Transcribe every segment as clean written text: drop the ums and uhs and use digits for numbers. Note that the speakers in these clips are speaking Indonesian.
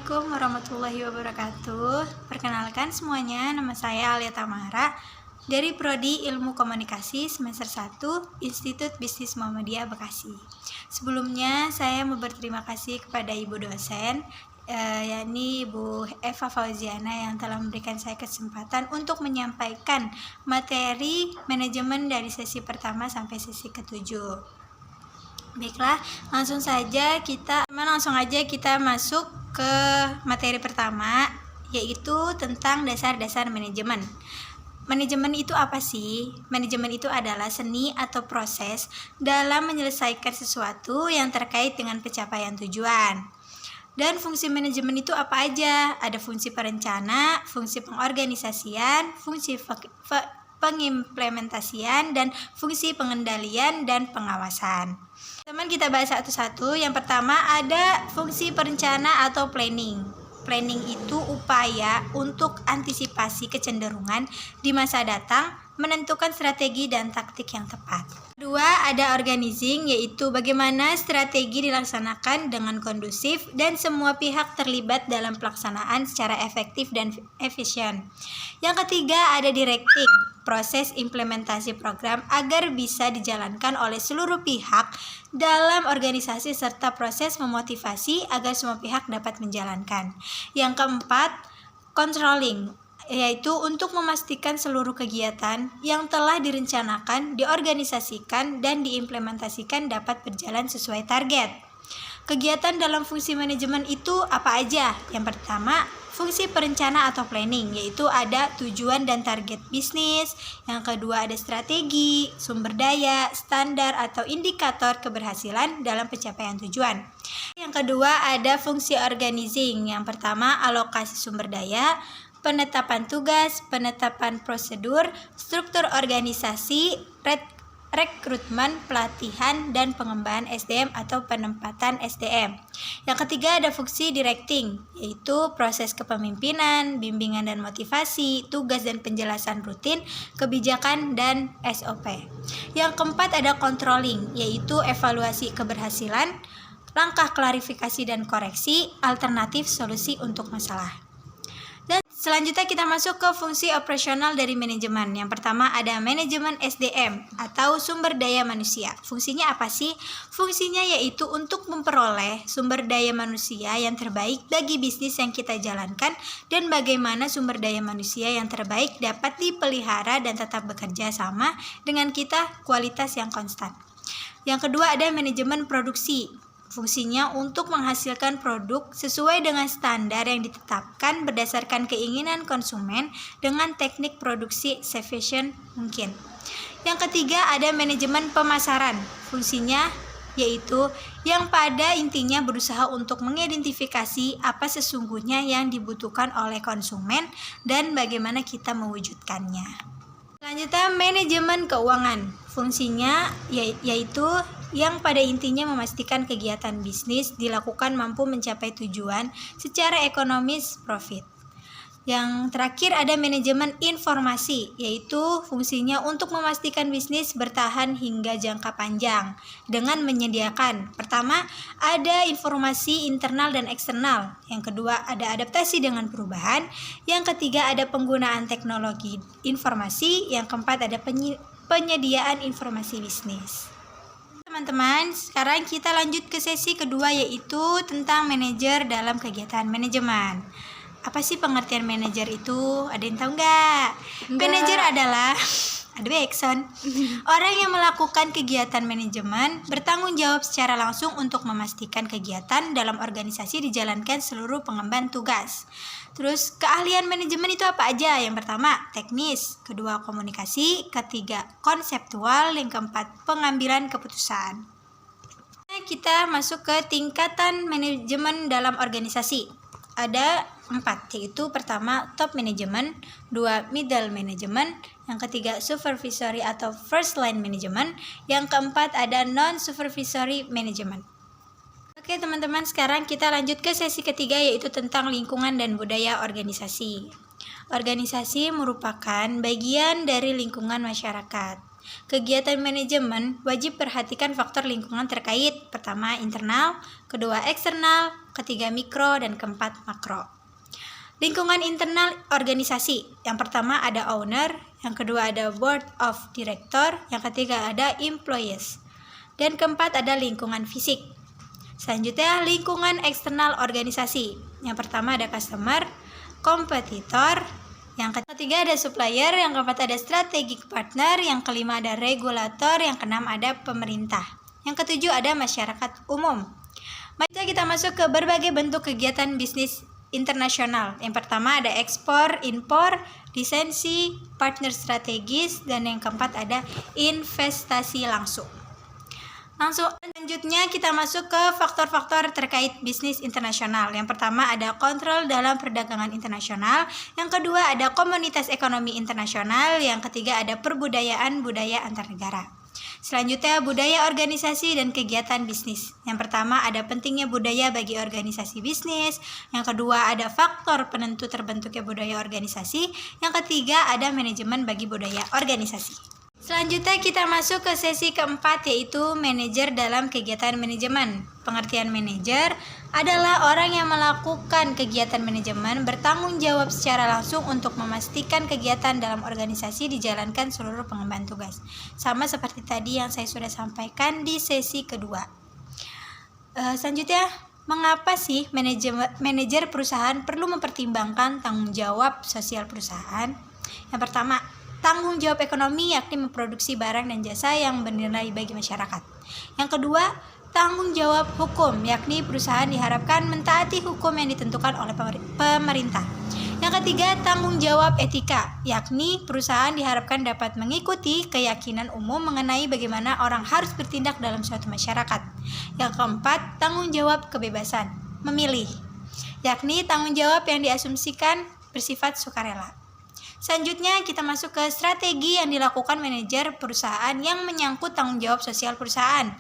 Assalamualaikum warahmatullahi wabarakatuh. Perkenalkan semuanya, nama saya Alia Tamara dari Prodi Ilmu Komunikasi semester 1 Institut Bisnis Muhammadiyah Bekasi. Sebelumnya saya mau berterima kasih kepada Ibu dosen yakni Ibu Eva Fauziana yang telah memberikan saya kesempatan untuk menyampaikan materi manajemen dari sesi pertama sampai sesi ketujuh. Baiklah, langsung aja kita masuk ke materi pertama, yaitu tentang dasar-dasar manajemen. Manajemen itu apa sih? Manajemen itu adalah seni atau proses dalam menyelesaikan sesuatu yang terkait dengan pencapaian tujuan. Dan fungsi manajemen itu apa aja? Ada fungsi perencana, fungsi pengorganisasian, fungsi pengimplementasian, dan fungsi pengendalian dan pengawasan. Teman, kita bahas satu-satu. Yang pertama ada fungsi perencana atau planning. Planning itu upaya untuk antisipasi kecenderungan di masa datang, menentukan strategi dan taktik yang tepat. Kedua, ada organizing, yaitu bagaimana strategi dilaksanakan dengan kondusif dan semua pihak terlibat dalam pelaksanaan secara efektif dan efisien. Yang ketiga, ada directing, proses implementasi program agar bisa dijalankan oleh seluruh pihak dalam organisasi serta proses memotivasi agar semua pihak dapat menjalankan. Yang keempat, controlling, yaitu untuk memastikan seluruh kegiatan yang telah direncanakan, diorganisasikan, dan diimplementasikan dapat berjalan sesuai target. Kegiatan dalam fungsi manajemen itu apa aja? Yang pertama, fungsi perencana atau planning, yaitu ada tujuan dan target bisnis. Yang kedua, ada strategi, sumber daya, standar atau indikator keberhasilan dalam pencapaian tujuan. Yang kedua, ada fungsi organizing. Yang pertama, alokasi sumber daya, penetapan tugas, penetapan prosedur, struktur organisasi, rekrutmen, pelatihan, dan pengembangan SDM atau penempatan SDM. Yang ketiga, ada fungsi directing, yaitu proses kepemimpinan, bimbingan dan motivasi, tugas dan penjelasan rutin, kebijakan, dan SOP. Yang keempat, ada controlling, yaitu evaluasi keberhasilan, langkah klarifikasi dan koreksi, alternatif solusi untuk masalah. Dan selanjutnya kita masuk ke fungsi operasional dari manajemen. Yang pertama ada manajemen SDM atau sumber daya manusia. Fungsinya apa sih? Fungsinya yaitu untuk memperoleh sumber daya manusia yang terbaik bagi bisnis yang kita jalankan dan bagaimana sumber daya manusia yang terbaik dapat dipelihara dan tetap bekerja sama dengan kita kualitas yang konstan. Yang kedua ada manajemen produksi. Fungsinya untuk menghasilkan produk sesuai dengan standar yang ditetapkan berdasarkan keinginan konsumen dengan teknik produksi sefisien mungkin. Yang ketiga ada manajemen pemasaran. Fungsinya yaitu yang pada intinya berusaha untuk mengidentifikasi apa sesungguhnya yang dibutuhkan oleh konsumen dan bagaimana kita mewujudkannya. Selanjutnya manajemen keuangan. Fungsinya yaitu yang pada intinya memastikan kegiatan bisnis dilakukan mampu mencapai tujuan secara ekonomis profit. Yang terakhir ada manajemen informasi, yaitu fungsinya untuk memastikan bisnis bertahan hingga jangka panjang dengan menyediakan pertama ada informasi internal dan eksternal, yang kedua ada adaptasi dengan perubahan, yang ketiga ada penggunaan teknologi informasi, yang keempat ada penyediaan informasi bisnis. Teman-teman, sekarang kita lanjut ke sesi kedua, yaitu tentang manajer dalam kegiatan manajemen. Apa sih pengertian manajer itu? Ada yang tahu nggak? Manajer adalah orang yang melakukan kegiatan manajemen bertanggung jawab secara langsung untuk memastikan kegiatan dalam organisasi dijalankan seluruh pengemban tugas. Terus keahlian manajemen itu apa aja? Yang pertama teknis, kedua komunikasi, ketiga konseptual, yang keempat pengambilan keputusan. Kita masuk ke tingkatan manajemen dalam organisasi. Ada 4, yaitu pertama top management, 2 middle management, yang ketiga supervisory atau first line management, yang keempat ada non supervisory management. Oke teman-teman, sekarang kita lanjut ke sesi ketiga, yaitu tentang lingkungan dan budaya organisasi. Organisasi merupakan bagian dari lingkungan masyarakat. Kegiatan manajemen wajib perhatikan faktor lingkungan terkait. Pertama, internal, kedua, eksternal, ketiga, mikro, dan keempat, makro. Lingkungan internal organisasi. Yang pertama ada owner, yang kedua ada board of director, yang ketiga ada employees, dan keempat ada lingkungan fisik. Selanjutnya, lingkungan eksternal organisasi. Yang pertama ada customer, kompetitor, yang ketiga ada supplier, yang keempat ada strategic partner, yang kelima ada regulator, yang keenam ada pemerintah, yang ketujuh ada masyarakat umum. Mari kita masuk ke berbagai bentuk kegiatan bisnis internasional. Yang pertama ada ekspor, impor, lisensi, partner strategis, dan yang keempat ada investasi langsung. Selanjutnya kita masuk ke faktor-faktor terkait bisnis internasional. Yang pertama ada kontrol dalam perdagangan internasional, yang kedua ada komunitas ekonomi internasional, yang ketiga ada perbudayaan budaya antar negara. Selanjutnya budaya organisasi dan kegiatan bisnis. Yang pertama ada pentingnya budaya bagi organisasi bisnis, yang kedua ada faktor penentu terbentuknya budaya organisasi, yang ketiga ada manajemen bagi budaya organisasi. Selanjutnya kita masuk ke sesi keempat, yaitu manajer dalam kegiatan manajemen. Pengertian manajer adalah orang yang melakukan kegiatan manajemen bertanggung jawab secara langsung untuk memastikan kegiatan dalam organisasi dijalankan seluruh pengemban tugas. Sama seperti tadi yang saya sudah sampaikan di sesi kedua. Selanjutnya, mengapa sih manajer perusahaan perlu mempertimbangkan tanggung jawab sosial perusahaan? Yang pertama, tanggung jawab ekonomi, yakni memproduksi barang dan jasa yang bernilai bagi masyarakat. Yang kedua, tanggung jawab hukum, yakni perusahaan diharapkan mentaati hukum yang ditentukan oleh pemerintah. Yang ketiga, tanggung jawab etika, yakni perusahaan diharapkan dapat mengikuti keyakinan umum mengenai bagaimana orang harus bertindak dalam suatu masyarakat. Yang keempat, tanggung jawab kebebasan, memilih, yakni tanggung jawab yang diasumsikan bersifat sukarela. Selanjutnya kita masuk ke strategi yang dilakukan manajer perusahaan yang menyangkut tanggung jawab sosial perusahaan.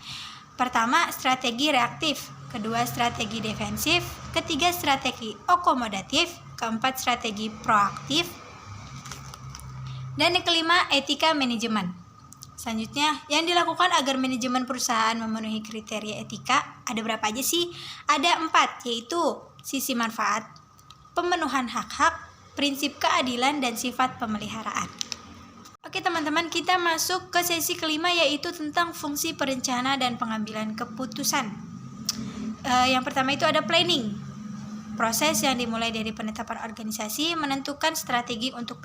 Pertama, strategi reaktif, kedua strategi defensif, ketiga strategi akomodatif, keempat strategi proaktif, dan yang kelima etika manajemen. Selanjutnya, yang dilakukan agar manajemen perusahaan memenuhi kriteria etika ada berapa aja sih? Ada 4, yaitu sisi manfaat, pemenuhan hak-hak, prinsip keadilan, dan sifat pemeliharaan. Oke teman-teman, kita masuk ke sesi kelima, yaitu tentang fungsi perencana dan pengambilan keputusan. Yang pertama itu ada planning. Proses yang dimulai dari penetapan organisasi, menentukan strategi untuk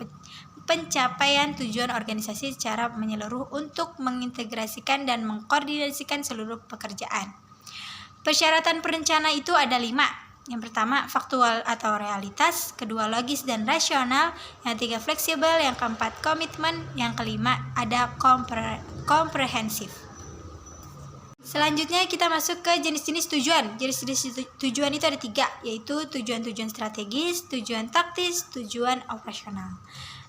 pencapaian tujuan organisasi secara menyeluruh untuk mengintegrasikan dan mengkoordinasikan seluruh pekerjaan. Persyaratan perencana itu ada 5. Yang pertama, faktual atau realitas, kedua logis dan rasional, yang ketiga fleksibel, yang keempat komitmen, yang kelima ada komprehensif. Selanjutnya kita masuk ke jenis-jenis tujuan. Jenis-jenis tujuan itu ada 3, yaitu tujuan-tujuan strategis, tujuan taktis, tujuan operasional.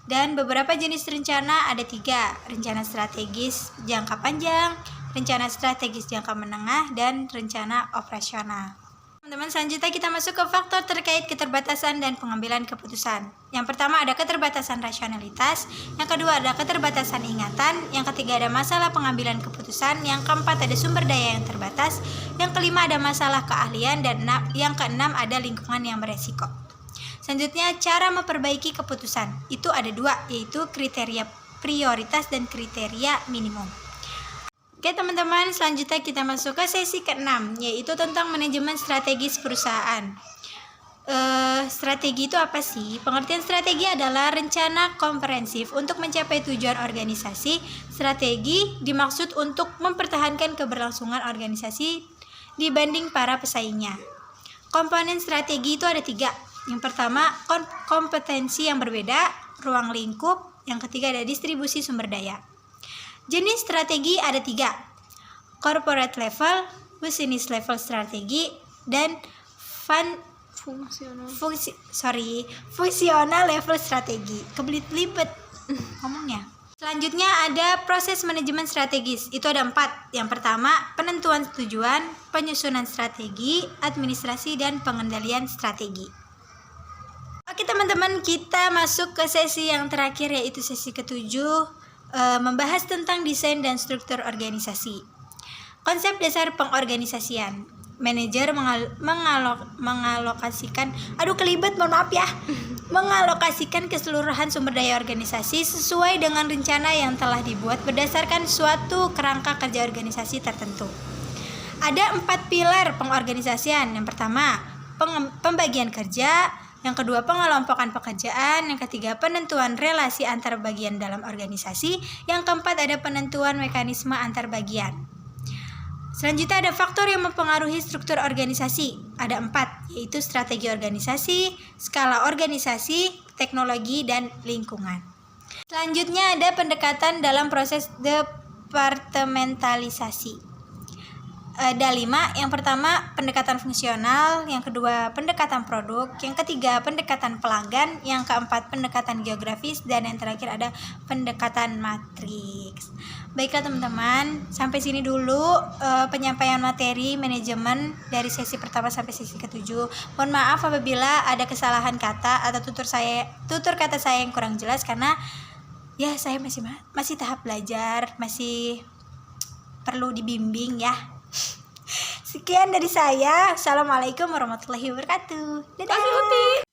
Dan beberapa jenis rencana ada 3, rencana strategis jangka panjang, rencana strategis jangka menengah, dan rencana operasional. Teman-teman, selanjutnya kita masuk ke faktor terkait keterbatasan dan pengambilan keputusan. Yang pertama ada keterbatasan rasionalitas, yang kedua ada keterbatasan ingatan, yang ketiga ada masalah pengambilan keputusan, yang keempat ada sumber daya yang terbatas, yang kelima ada masalah keahlian, dan yang keenam ada lingkungan yang beresiko. Selanjutnya, cara memperbaiki keputusan. Itu ada 2, yaitu kriteria prioritas dan kriteria minimum. Oke teman-teman, selanjutnya kita masuk ke sesi ke-6, yaitu tentang manajemen strategis perusahaan. Strategi itu apa sih? Pengertian strategi adalah rencana komprehensif untuk mencapai tujuan organisasi. Strategi dimaksud untuk mempertahankan keberlangsungan organisasi dibanding para pesaingnya. Komponen strategi itu ada 3. Yang pertama, kompetensi yang berbeda, ruang lingkup, yang ketiga ada distribusi sumber daya. Jenis strategi ada 3, corporate level, business level strategi, dan fungsional level strategi. Kebelit-belibet ngomongnya. Selanjutnya ada proses manajemen strategis, itu ada 4. Yang pertama, penentuan tujuan, penyusunan strategi, administrasi, dan pengendalian strategi. Oke teman-teman, kita masuk ke sesi yang terakhir, yaitu sesi ke-7, membahas tentang desain dan struktur organisasi. Konsep dasar pengorganisasian. Manajer mengalokasikan, mengalokasikan keseluruhan sumber daya organisasi sesuai dengan rencana yang telah dibuat berdasarkan suatu kerangka kerja organisasi tertentu. Ada 4 pilar pengorganisasian. Yang pertama, pembagian kerja. Yang kedua, pengelompokan pekerjaan. Yang ketiga, penentuan relasi antar bagian dalam organisasi. Yang keempat, ada penentuan mekanisme antar bagian. Selanjutnya ada faktor yang mempengaruhi struktur organisasi. Ada 4, yaitu strategi organisasi, skala organisasi, teknologi, dan lingkungan. Selanjutnya ada pendekatan dalam proses departementalisasi. Ada 5, yang pertama pendekatan fungsional, yang kedua pendekatan produk, yang ketiga pendekatan pelanggan, yang keempat pendekatan geografis, dan yang terakhir ada pendekatan matriks. Baiklah teman-teman, sampai sini dulu penyampaian materi manajemen dari sesi pertama sampai sesi ke-7. Mohon maaf apabila ada kesalahan kata atau tutur kata saya yang kurang jelas, karena ya saya masih tahap belajar, masih perlu dibimbing ya. Sekian dari saya. Assalamualaikum warahmatullahi wabarakatuh. Dadah.